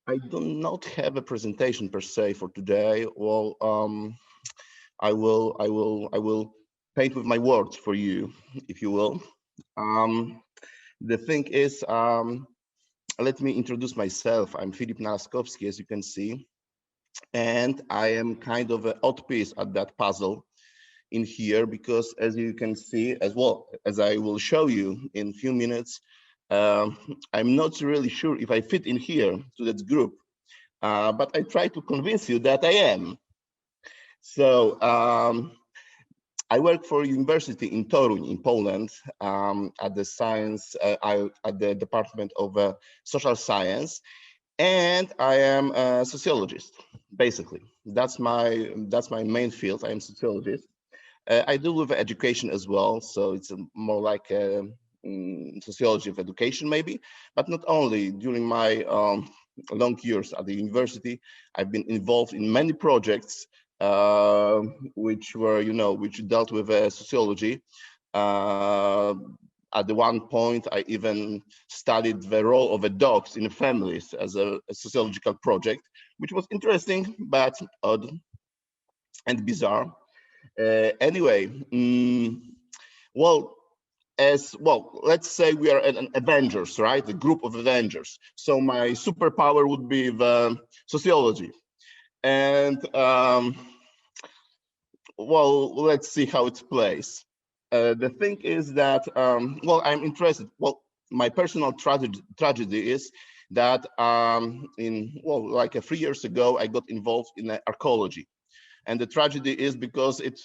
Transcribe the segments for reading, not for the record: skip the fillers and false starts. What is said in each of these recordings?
I do not have a presentation per se for today. Well, I will paint with my words for you, if you will. Um, the thing is, let me introduce myself. I'm Filip Nalasowski, as you can see, and I am kind of an odd piece at that puzzle in here because, as you can see, as well as I will show you in a few minutes, um, I'm not really sure if I fit in here to that group, but I try to convince you that I am. So I work for a university in Toruń in Poland at the at the Department of Social Science, and I am a sociologist. Basically, that's my main field. I am sociologist. I do with education as well, so it's more like a, sociology of education maybe, but not only. During my long years at the university, I've been involved in many projects uh, which were, which dealt with sociology. Uh, at the one point, I even studied the role of the dogs in families as a sociological project, which was interesting but odd and bizarre. Anyway, well, as well, let's say we are an Avengers, right? A group of Avengers. So my superpower would be the sociology. And well, let's see how it plays. The thing is that, well, I'm interested. Well, my personal tragedy is that like 3 years ago, I got involved in archaeology. And the tragedy is because it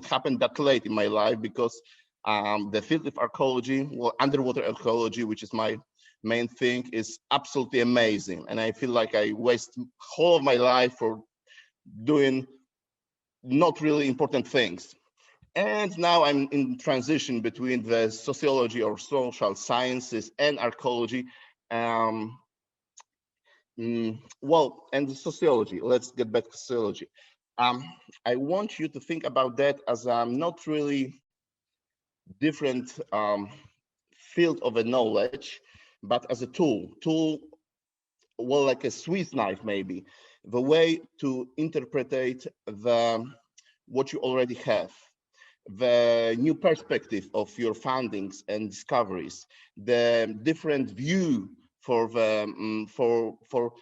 happened that late in my life because the field of archaeology, well, underwater archaeology, which is my main thing, is absolutely amazing. And I feel like I waste whole of my life for doing not really important things. And now I'm in transition between the sociology or social sciences and archaeology. Um, well, and the sociology. Let's get back to sociology. Um, I want you to think about that as not really different field of a knowledge, but as a tool, well, like a Swiss knife, maybe, the way to interpret the what you already have, the new perspective of your findings and discoveries, the different view for the for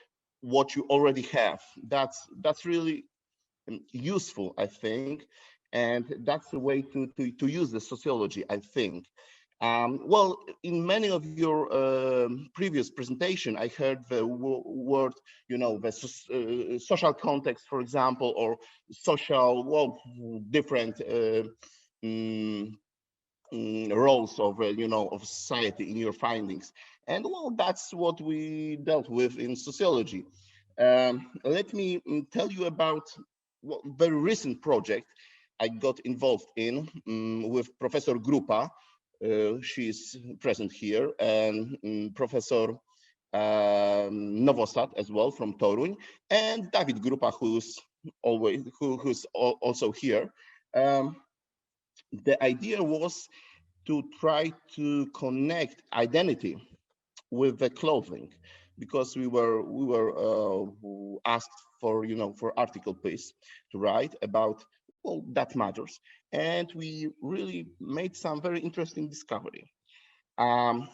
what you already have. That's really useful, I think, and that's the way to use the sociology, I think. Well, in many of your previous presentation, I heard the word, the social context, for example, or social, well, different mm, roles of, of society in your findings. And well, that's what we dealt with in sociology. Let me tell you about a very recent project I got involved in with Professor Grupa. She is present here, and Professor Nowosad as well from Toruń, and David Grupa, who's also here. Um, the idea was to try to connect identity with the clothing, because we were asked for, for article piece to write about, well, that matters, and we really made some very interesting discovery. um,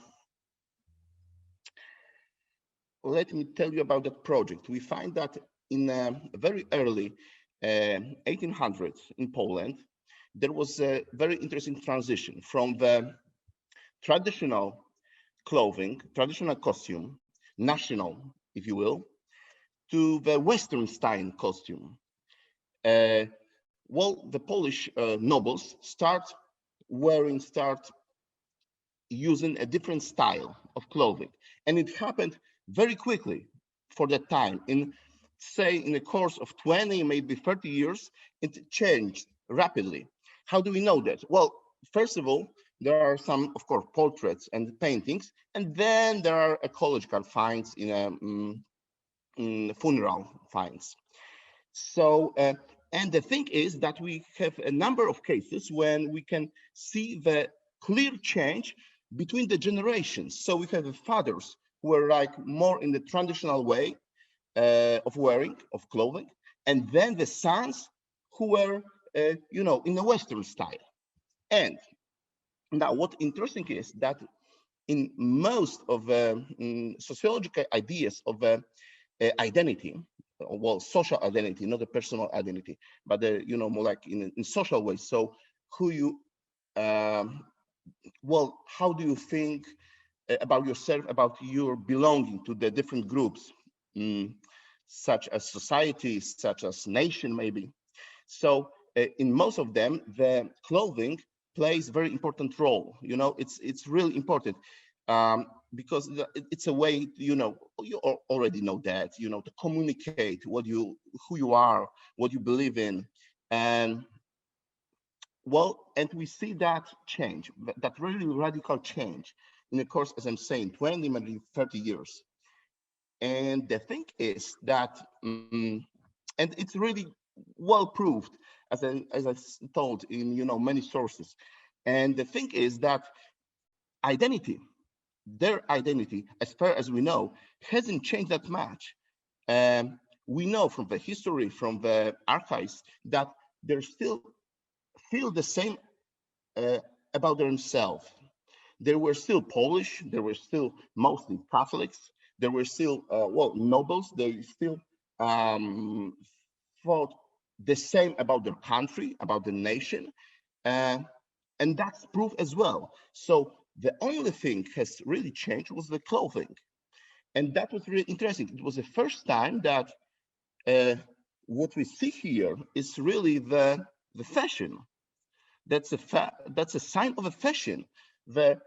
Let me tell you about that project. We find that in very early 1800s in Poland, there was a very interesting transition from the traditional clothing, traditional costume, national, if you will, to the Western style costume. Uh, well, the Polish nobles start using a different style of clothing. And it happened very quickly for that time. Say, in the course of 20, maybe 30 years, it changed rapidly. How do we know that? Well, first of all, there are some, of course, portraits and paintings, and then there are ecological finds in funeral finds. So, and the thing is that we have a number of cases when we can see the clear change between the generations. So we have the fathers who were like more in the traditional way, of wearing, of clothing, and then the sons who were, in the Western style. And now what interesting is that in most of sociological ideas of identity, well, social identity, not a personal identity, but more like in social ways. So who you, well, how do you think about yourself, about your belonging to the different groups, such as society, such as nation, maybe. So in most of them, the clothing plays very important role. It's really important because it's a way, you already know that, to communicate who you are, what you believe in, and well, and we see that change, that really radical change in the course, as I'm saying, 20, maybe 30 years. And the thing is that, and it's really well proved, as I told in many sources. And the thing is that identity, their identity, as far as we know, hasn't changed that much. We know from the history, from the archives, that they still feel the same about themselves. They were still Polish. They were still mostly Catholics. There were still, nobles. They still thought the same about their country, about the nation. And that's proof as well. So the only thing has really changed was the clothing. And that was really interesting. It was the first time that what we see here is really the fashion. That's a sign of a fashion. The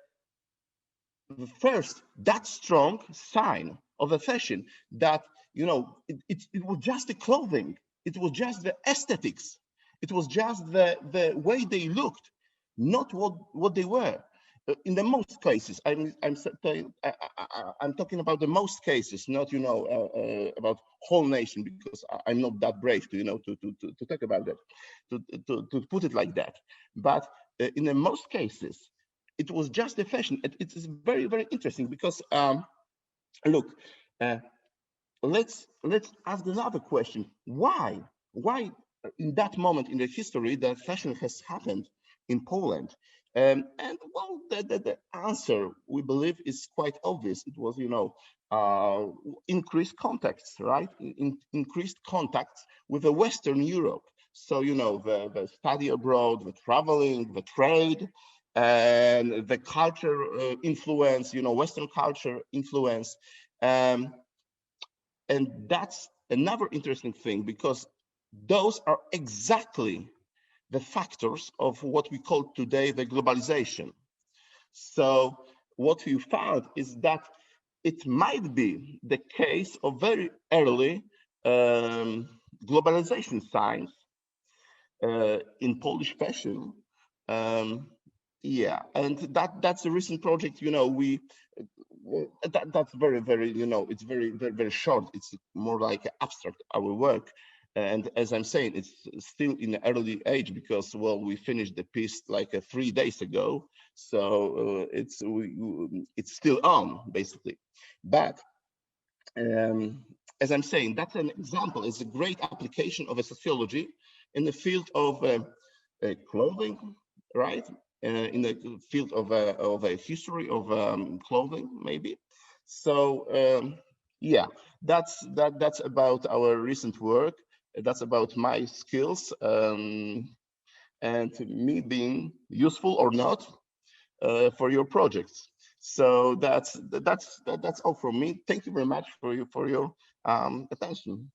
first that strong sign of a fashion that it was just the clothing, it was just the aesthetics, it was just the way they looked, not what they were. In the most cases, I'm talking about the most cases, not about whole nation, because I'm not that brave to to talk about that, to put it like that. But in the most cases, it was just a fashion. It is very, very interesting because look, let's ask another question. Why in that moment in the history that fashion has happened in Poland? And well, the answer, we believe, is quite obvious. It was increased contacts, right? Increased contacts with the Western Europe. So the study abroad, the traveling, the trade, and the culture influence, Western culture influence. And that's another interesting thing, because those are exactly the factors of what we call today the globalization. So what we found is that it might be the case of very early globalization signs in Polish fashion. Yeah, and that's a recent project. That's very, very, it's very, very, very short. It's more like abstract, our work. And as I'm saying, it's still in the early age, because, well, we finished the piece like 3 days ago. So it's still on, basically. But as I'm saying, that's an example. It's a great application of a sociology in the field of clothing, right? In the field of a history of clothing, maybe. So yeah, that's about our recent work. That's about my skills and me being useful or not for your projects. So that's all from me. Thank you very much for your attention.